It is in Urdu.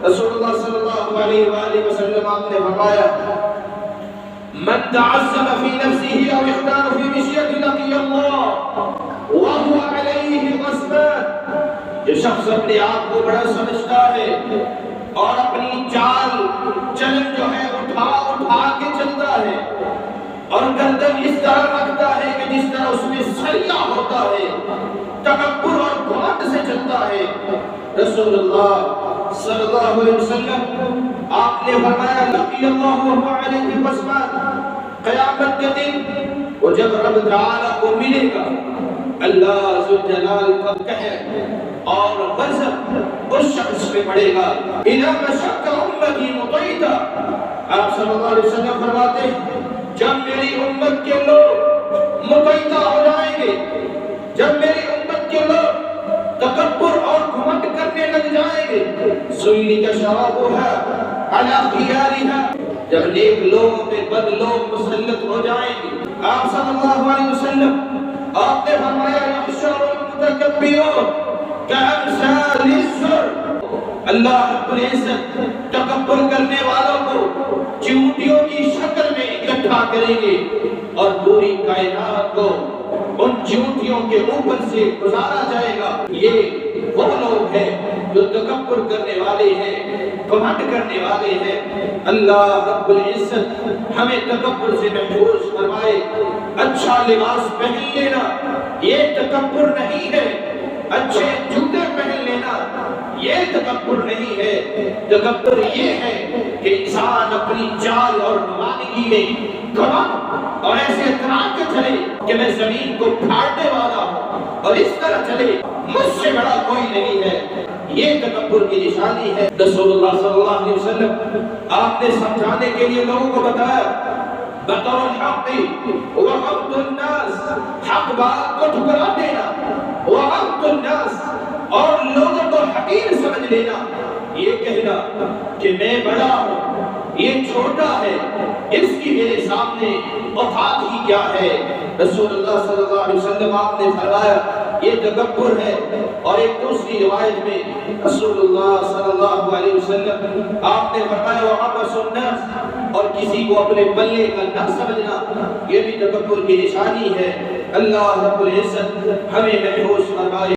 رسول اللہ صلی اللہ علیہ وآلہ وسلم آپ نے فرمایا من تعظم فی نفسه او اختار فی مشیت لقی اللہ وهو علیہ غضبان، جو شخص اپنے آپ کو بڑا سمجھتا ہے اور اپنی چال چلن جو ہے اٹھا کے چلتا ہے اور گردن اس طرح رکھتا ہے کہ جس طرح اس میں سریا ہوتا ہے، تکبر اور گھمنڈ سے چلتا ہے، رسول اللہ صلی اللہ علیہ وسلم آپ نے فرمایا لقی اللہ وهو علیہ غضبان، قیامت کے دن وہ جب رب تعالیٰ کو ملے گا، اللہ ذوالجلال کا قہر اور غضب اس شخص پہ پڑے گا۔ اذا مشق امتی مطیتا، آپ صلی اللہ علیہ وسلم فرماتے ہیں جب میری امت کے لوگ مطیتا ہو جائیں گے، جب میری امت کے لوگ تکبر اور گھمنڈ کرنے لگ جائیں گے، سلی کا شراب ہے علی خیارها، جب نیک لوگوں پہ بد لوگ مسلط ہو جائیں گے، آپ صلی اللہ علیہ وسلم آپ نے فرمایا یحشر المتکبرون کامثال الزر، اللہ رب العزت تکبر کرنے والوں کو چیونٹیوں کی شکل میں اکٹھا کریں گے اور پوری کائنات کو ان چیونٹیوں کے اوپر سے گزارا جائے گا۔ یہ وہ لوگ ہیں جو تکبر کرنے والے ہیں، گھمنڈ کرنے والے ہیں۔ اللہ رب العزت ہمیں تکبر سے محفوظ فرمائے۔ اچھا لباس پہن لینا یہ تکبر نہیں ہے، اچھے جوتے پہن لینا یہ تکبر نہیں ہے، تکبر یہ ہے کہ انسان اپنی چال اور روانگی میں گھمنڈ اور ایسے اطراع کے چلے کہ میں زمین کو پھاڑنے والا ہوں اور اس طرح چلے مجھ سے بڑا کوئی نہیں ہے، یہ تکبر کی نشانی ہے۔ رسول اللہ صلی اللہ علیہ وسلم آپ نے سمجھانے کے لیے لوگوں کو بتایا بطور الحق وغمط الناس، حق بات کو ٹھکرا دینا، وغمط الناس اور لوگوں کو حقیر سمجھ لینا، یہ کہنا کہ میں بڑا ہوں یہ چھوٹا ہے، اس کی میرے سامنے اوقات ہی کیا ہے۔ رسول اللہ صلی اللہ علیہ وسلم آپ نے فرمایا یہ تکبر ہے۔ اور ایک دوسری روایت میں رسول اللہ صلی اللہ علیہ وسلم آپ نے فرمایا وَعَبَسُ النَّاسِ، اور کسی کو اپنے پلے کا نہ سمجھنا یہ بھی تکبر کی نشانی ہے۔ اللہ رب العزت ہمیں محفوظ فرمائے۔